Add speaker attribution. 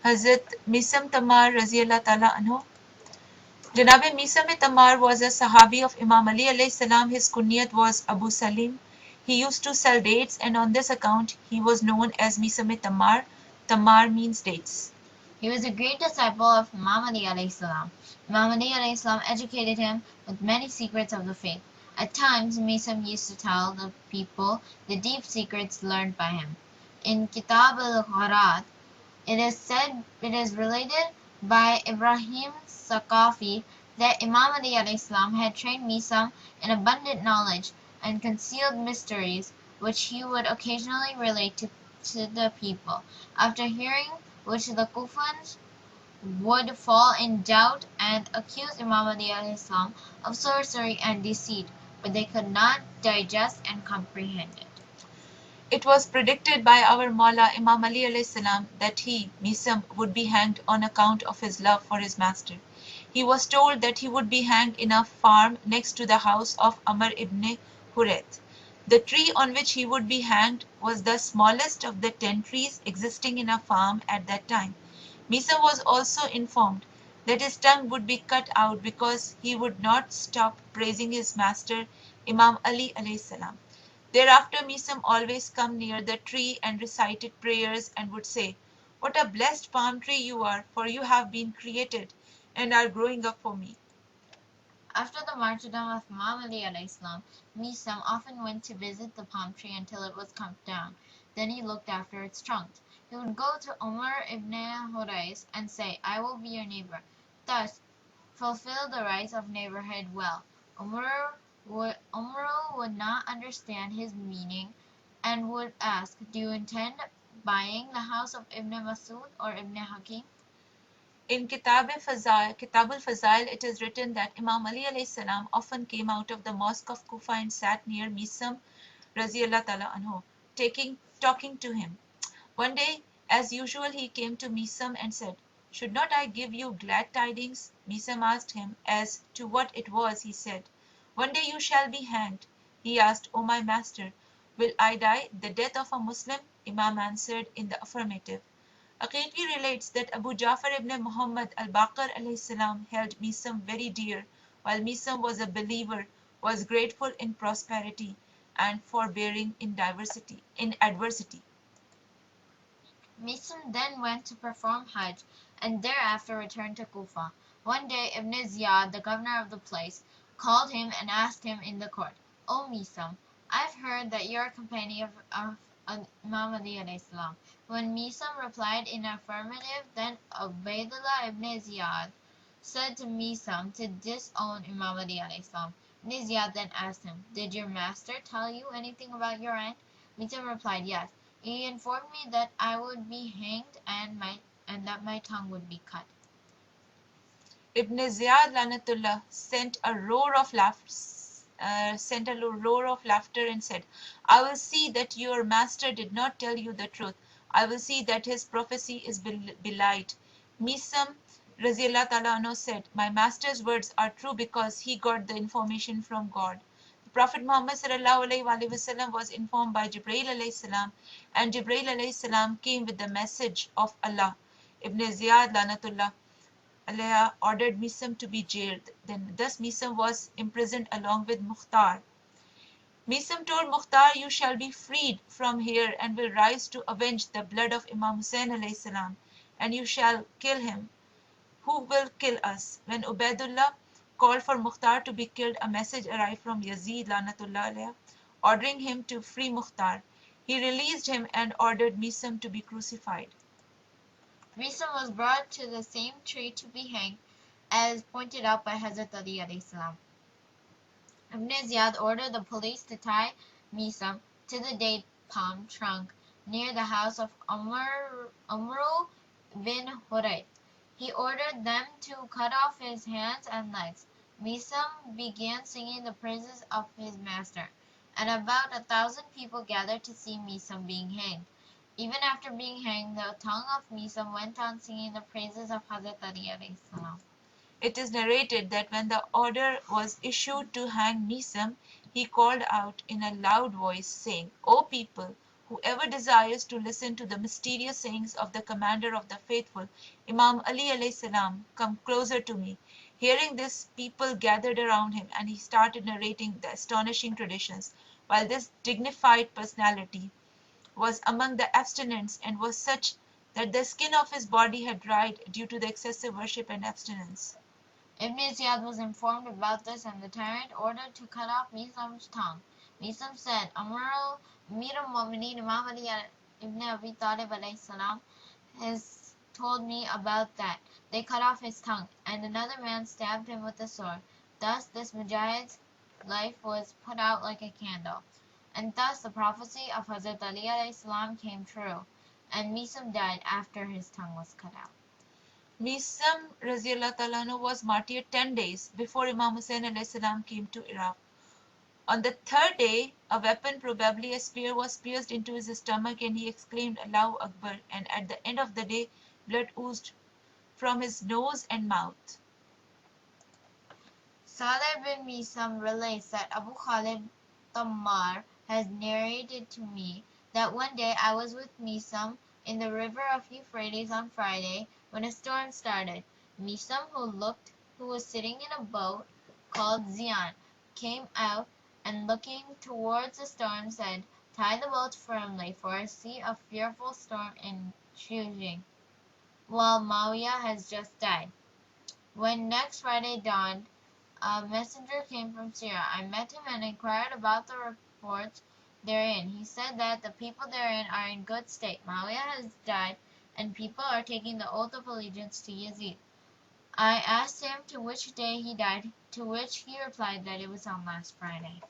Speaker 1: Hazrat Meesum-e-Tammar Raziyallahu Ta'ala Anho. Janabi Meesum-e-Tammar was a Sahabi of Imam Ali alayhi salam. His kunyat was Abu Salim. He used to sell dates, and on this account he was known as Meesum-e-Tammar. Tammar means dates.
Speaker 2: He was a great disciple of Imam Ali alayhi salam. Imam Ali alayhi salam educated him with many secrets of the faith. At times, Misam used to tell the people the deep secrets learned by him. In Kitab al-Gharat, it is related by Ibrahim Sakafi that Imam Ali alayhi salam had trained Misam in abundant knowledge and concealed mysteries which he would occasionally relate to the people. After hearing which the Kufans would fall in doubt and accuse Imam Ali alayhi salam of sorcery and deceit, but they could not digest and comprehend it.
Speaker 1: It was predicted by our Mawla Imam Ali alayhi salam that he, Misam, would be hanged on account of his love for his master. He was told that he would be hanged in a farm next to the house of Amr ibn Hurayth. The tree on which he would be hanged was the smallest of the 10 trees existing in a farm at that time. Misam was also informed that his tongue would be cut out because he would not stop praising his master Imam Ali alayhi salam. Thereafter Misam always come near the tree and recited prayers and would say, "What a blessed palm tree you are, for you have been created and are growing up for me."
Speaker 2: After the martyrdom of Imam Ali alayhi salam, Misam often went to visit the palm tree until it was cut down. Then he looked after its trunk. He would go to Umar ibn Hurais and say, "I will be your neighbor." Thus fulfill the rights of neighborhood well. Umar would not understand his meaning and would ask, "Do you intend buying the house of Ibn Masud or Ibn Hakim?"
Speaker 1: In Kitab al-Fazail, it is written that Imam Ali alayhi salam often came out of the mosque of Kufa and sat near Misam Raziyallahu Ta'ala Anhu, talking to him. One day, as usual, he came to Misam and said, "Should not I give you glad tidings?" Misam asked him as to what it was. He said, "One day you shall be hanged." He asked, "O my master, will I die the death of a Muslim?" Imam answered in the affirmative. Aqiqi relates that Abu Ja'far ibn Muhammad al-Baqir alayhi salam held Misam very dear, while Misam was a believer, was grateful in prosperity, and forbearing in adversity.
Speaker 2: Misam then went to perform Hajj, and thereafter returned to Kufa. One day Ibn Ziyad, the governor of the place, called him and asked him in the court, "O Misam, I've heard that you are a companion of Imam Ali alayhi salam." When Misam replied in affirmative, then Ubaydullah ibn Ziyad said to Misam to disown Imam Ali alayhi salam. Ibn Ziyad then asked him, "Did your master tell you anything about your end?" Misam replied, "Yes. He informed me that I would be hanged and that my tongue would be cut."
Speaker 1: Ibn Ziyad Lanatullah sent a roar of laughter and said, "I will see that your master did not tell you the truth. I will see that his prophecy is belied." Misam Raziyallahu Ta'ala Anhu said, "My master's words are true because he got the information from God." The Prophet Muhammad sallallahu alaihi wasallam was informed by Jibreel alayhi salam, and Jibreel alayhi salam came with the message of Allah. Ibn Ziyad Lanatullah Alaya ordered Misam to be jailed. Then thus Misam was imprisoned along with Mukhtar. Misam told Mukhtar, "You shall be freed from here and will rise to avenge the blood of Imam Hussein alayhi salam, and you shall kill him. Who will kill us?" When Ubaidullah called for Mukhtar to be killed, a message arrived from Yazid Lanatullah alayhi, ordering him to free Mukhtar. He released him and ordered Misam to be crucified.
Speaker 2: Misam was brought to the same tree to be hanged, as pointed out by Hazrat Ali alayhi salam. Ibn Ziyad ordered the police to tie Misam to the date palm trunk near the house of Umru bin Hurayth. He ordered them to cut off his hands and legs. Misam began singing the praises of his master, and about 1,000 people gathered to see Misam being hanged. Even after being hanged, the tongue of Misam went on singing the praises of Hazrat Ali alayhi salam.
Speaker 1: It is narrated that when the order was issued to hang Misam, he called out in a loud voice, saying, "O people, Whoever desires to listen to the mysterious sayings of the commander of the faithful, Imam Ali alayhi salam, come closer to me. Hearing this, people gathered around him and he started narrating the astonishing traditions, while this dignified personality was among the abstinents and was such that the skin of his body had dried due to the excessive worship and abstinence.
Speaker 2: Ibn Ziyad was informed about this and the tyrant ordered to cut off Meesum's tongue. Meesum said, Amirul Momineen Imam Ali ibn Abi Talib alayhi salam has told me about that. They cut off his tongue, and another man stabbed him with a sword. Thus this Mujahid's life was put out like a candle. And thus the prophecy of Hazrat Ali alayhi salam came true, and Meesum died after his tongue was cut out.
Speaker 1: Meesum was martyred 10 days before Imam Hussein alayhi salam came to Iraq. On the third day, a weapon, probably a spear, was pierced into his stomach and he exclaimed Allahu Akbar, and at the end of the day, blood oozed from his nose and mouth.
Speaker 2: Saleh bin Meesum relates that Abu Khalid Tammar has narrated to me that one day I was with Meesum in the river of Euphrates on Friday when a storm started. Meesum, who was sitting in a boat called Zion, came out and looking towards the storm said, "Tie the boat firmly, for I see a fearful storm intrusion, while Mawiya has just died." When next Friday dawned, a messenger came from Syria. I met him and inquired about the reports therein. He said that the people therein are in good state. Muawiyah has died, and people are taking the oath of allegiance to Yazid. I asked him to which day he died, to which he replied that it was on last Friday.